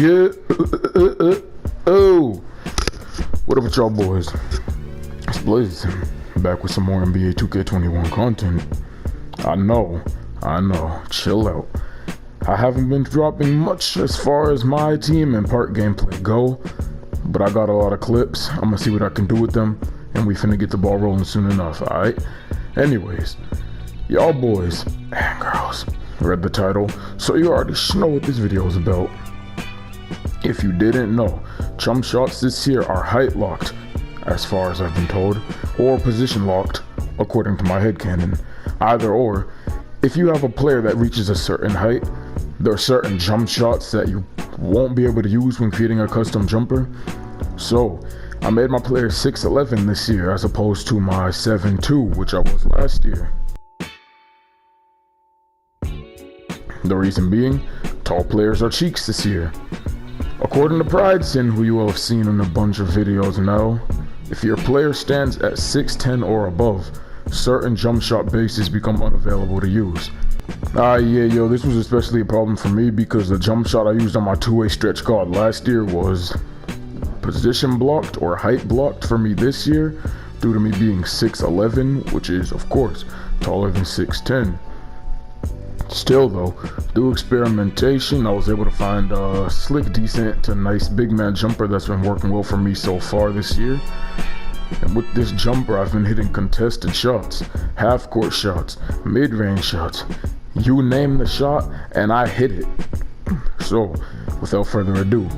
Yeah. Oh. What up with y'all boys? It's Blaze, back with some more NBA 2K21 content. I know. Chill out. I haven't been dropping much as far as my team and park gameplay go, but I got a lot of clips. I'm gonna see what I can do with them, and we finna get the ball rolling soon enough, alright? Anyways, y'all boys and girls read the title, so you already know what this video is about. If you didn't know, jump shots this year are height locked, as far as I've been told, or position locked, according to my headcanon. Either or, if you have a player that reaches a certain height, there are certain jump shots that you won't be able to use when creating a custom jumper. So, I made my player 6'11" this year as opposed to my 7'2", which I was last year. The reason being, tall players are cheeks this year. According to Prideson, who you will have seen in a bunch of videos now, if your player stands at 6'10" or above, certain jump shot bases become unavailable to use. This was especially a problem for me because the jump shot I used on my two-way stretch guard last year was position blocked or height blocked for me this year due to me being 6'11", which is of course taller than 6'10". Still though, through experimentation, I was able to find a slick, decent to nice big man jumper that's been working well for me so far this year. And with this jumper, I've been hitting contested shots, half-court shots, mid-range shots. You name the shot, and I hit it. So, without further ado,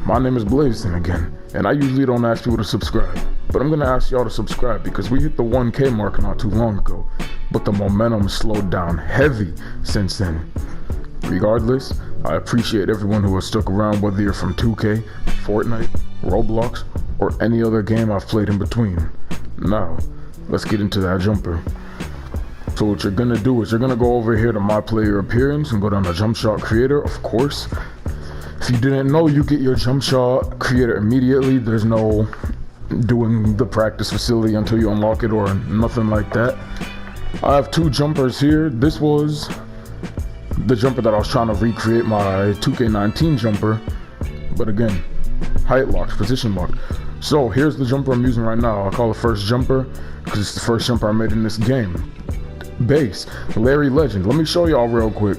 my name is Blazen again, and I usually don't ask people to subscribe, but I'm gonna ask y'all to subscribe because we hit the 1K mark not too long ago, but the momentum slowed down heavy since then. Regardless, I appreciate everyone who has stuck around, whether you're from 2K, Fortnite, Roblox, or any other game I've played in between. Now, let's get into that jumper. So what you're gonna do is you're gonna go over here to my player appearance and go down to jump shot creator, of course. If you didn't know, you get your jump shot creator immediately. There's no doing the practice facility until you unlock it or nothing like that. I have two jumpers here. This was the jumper that I was trying to recreate my 2K19 jumper, but again, height locked, position locked. So here's the jumper I'm using right now. I call it first jumper because it's the first jumper I made in this game. Base, Larry Legend. Let me show y'all real quick.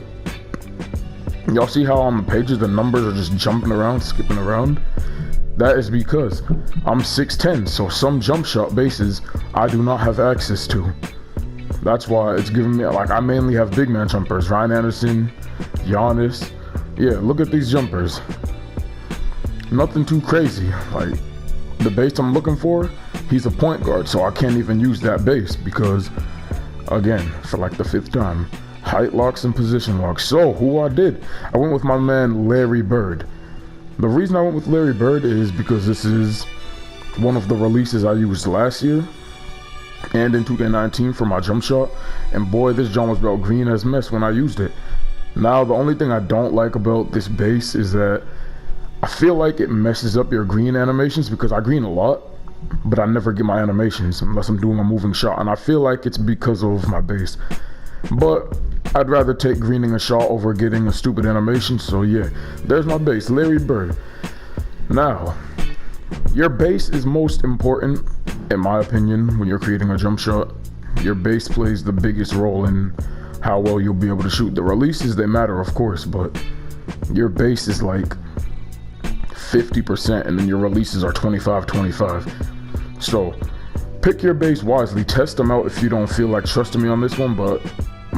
Y'all see how on the pages the numbers are just jumping around, skipping around? That is because I'm 6'10", so some jump shot bases I do not have access to. That's why it's giving me, like, I mainly have big man jumpers. Ryan Anderson, Giannis. Yeah, look at these jumpers. Nothing too crazy. Like, the base I'm looking for, he's a point guard, so I can't even use that base because, again, for like the 5th time, height locks and position locks. So, who I went with my man Larry Bird. The reason I went with Larry Bird is because this is one of the releases I used last year and in 2K19 for my jump shot, and boy, this jump was about green as mess when I used it. Now, the only thing I don't like about this base is that I feel like it messes up your green animations because I green a lot, but I never get my animations unless I'm doing a moving shot, and I feel like it's because of my base. But I'd rather take greening a shot over getting a stupid animation, so yeah, there's my base, Larry Bird. Now, your base is most important, in my opinion, when you're creating a jump shot. Your base plays the biggest role in how well you'll be able to shoot. The releases, they matter, of course, but your base is like 50% and then your releases are 25-25. So pick your base wisely, test them out if you don't feel like trusting me on this one, but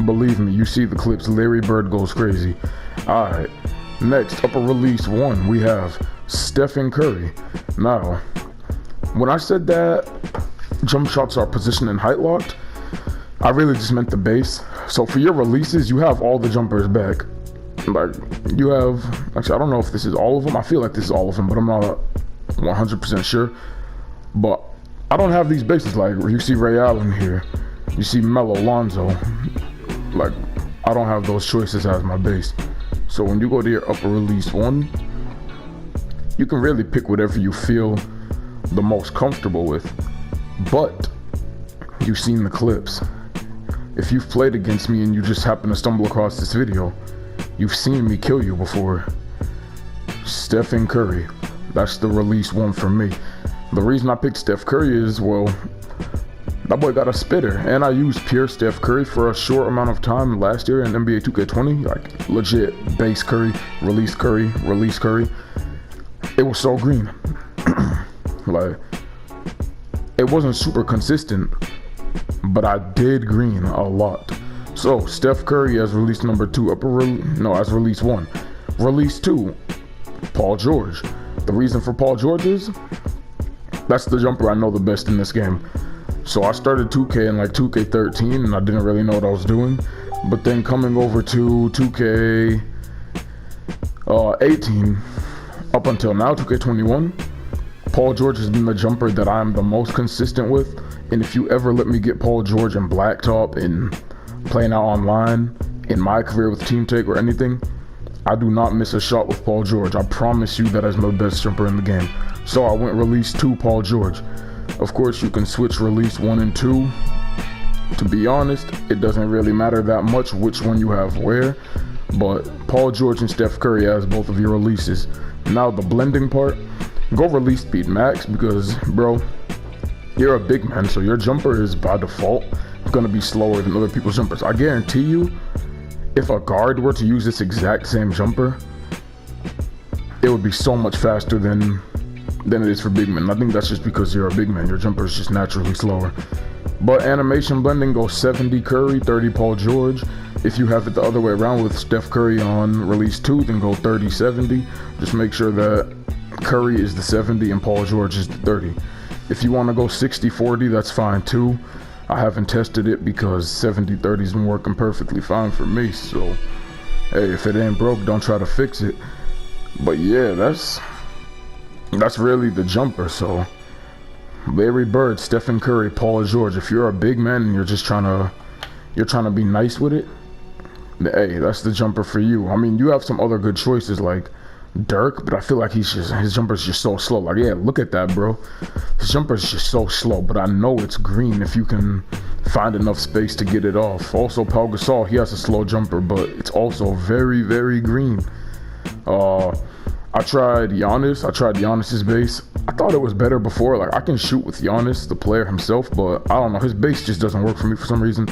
believe me, you see the clips, Larry Bird goes crazy. Alright, next, upper release 1, we have Stefan Curry. Now, when I said that jump shots are position and height locked, I really just meant the base. So for your releases, you have all the jumpers back. Like, you have, actually I don't know if this is all of them, I feel like this is all of them, but I'm not 100% sure. But I don't have these bases. Like, you see Ray Allen here, you see Melo, Lonzo. Like, I don't have those choices as my base. So when you go to your upper release 1, you can really pick whatever you feel the most comfortable with. But you've seen the clips. If you've played against me and you just happen to stumble across this video, you've seen me kill you before. Stefan Curry. That's the release one for me. The reason I picked Steph Curry is, well, that boy got a spitter, and I used pure Steph Curry for a short amount of time last year in NBA 2K20, like legit base Curry, release Curry, release Curry. It was so green. Like, it wasn't super consistent, but I did green a lot. So Steph Curry as release number 2, as release 1. Release 2, Paul George. The reason for Paul George is, that's the jumper I know the best in this game. So I started 2K in like 2K13 and I didn't really know what I was doing. But then coming over to 2K18 up until now, 2K21, Paul George has been the jumper that I'm the most consistent with. And if you ever let me get Paul George in blacktop and playing out online, in my career with team take or anything, I do not miss a shot with Paul George. I promise you that is my best jumper in the game. So I went release 2 Paul George. Of course, you can switch release 1 and 2. To be honest, it doesn't really matter that much which one you have where, but Paul George and Steph Curry as both of your releases. Now the blending part, go release speed max because, bro, you're a big man, so your jumper is by default gonna be slower than other people's jumpers. I guarantee you, if a guard were to use this exact same jumper, it would be so much faster than it is for big men. I think that's just because you're a big man. Your jumper is just naturally slower. But animation blending goes 70 Curry, 30 Paul George. If you have it the other way around with Steph Curry on release 2, then go 30-70. Just make sure that Curry is the 70 and Paul George is the 30. If you want to go 60-40, that's fine too. I haven't tested it because 70-30's been working perfectly fine for me. So, hey, if it ain't broke, don't try to fix it. But yeah, that's really the jumper. So Larry Bird, Stephen Curry, Paul George. If you're a big man and you're trying to be nice with it, hey, that's the jumper for you. I mean, you have some other good choices like Derrick, but I feel like his jumper's just so slow. Like, yeah, look at that, bro. His jumper's just so slow, but I know it's green if you can find enough space to get it off. Also, Pau Gasol, he has a slow jumper, but it's also very, very green. I tried Giannis's base. I thought it was better before. Like, I can shoot with Giannis, the player himself, but I don't know. His base just doesn't work for me for some reason.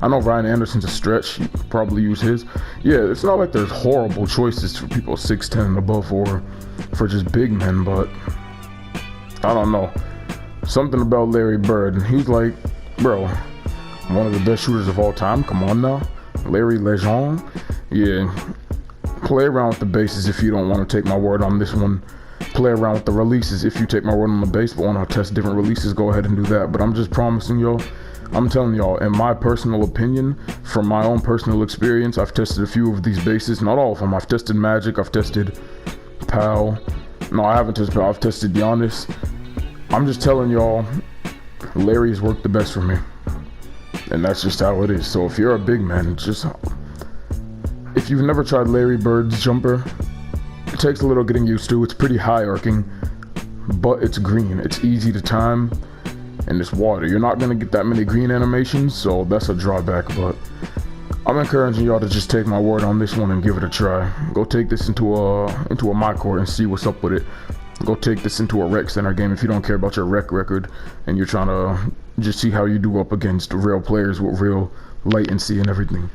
I know Ryan Anderson's a stretch. You could probably use his. Yeah, it's not like there's horrible choices for people 6'10" and above or for just big men, but I don't know. Something about Larry Bird. He's like, bro, one of the best shooters of all time. Come on now. Larry Legend. Yeah. Play around with the bases if you don't want to take my word on this one. Play around with the releases if you take my word on the base, but want to test different releases, go ahead and do that. But I'm just promising y'all, I'm telling y'all, in my personal opinion, from my own personal experience, I've tested a few of these bases, not all of them. I've tested Magic, I've tested Pau. No, I haven't tested Pau, I've tested Giannis. I'm just telling y'all, Larry's worked the best for me. And that's just how it is. So if you're a big man, if you've never tried Larry Bird's jumper, it takes a little getting used to. It's pretty high arcing, but it's green. It's easy to time, and it's water. You're not gonna get that many green animations, so that's a drawback, but I'm encouraging y'all to just take my word on this one and give it a try. Go take this into a my court and see what's up with it. Go take this into a rec center game if you don't care about your rec record and you're trying to just see how you do up against real players with real latency and everything.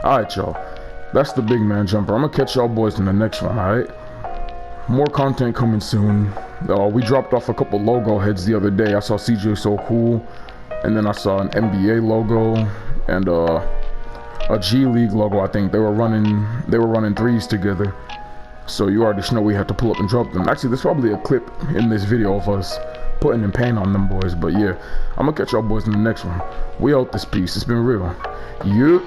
Alright, y'all. That's the big man jumper. I'm gonna catch y'all boys in the next one, alright? More content coming soon. We dropped off a couple logo heads the other day. I saw CJ So Cool, and then I saw an NBA logo and a G League logo. I think they were running threes together. So you already know we had to pull up and drop them. Actually, there's probably a clip in this video of us putting in paint on them boys. But yeah, I'm gonna catch y'all boys in the next one. We out this piece. It's been real. Yeah.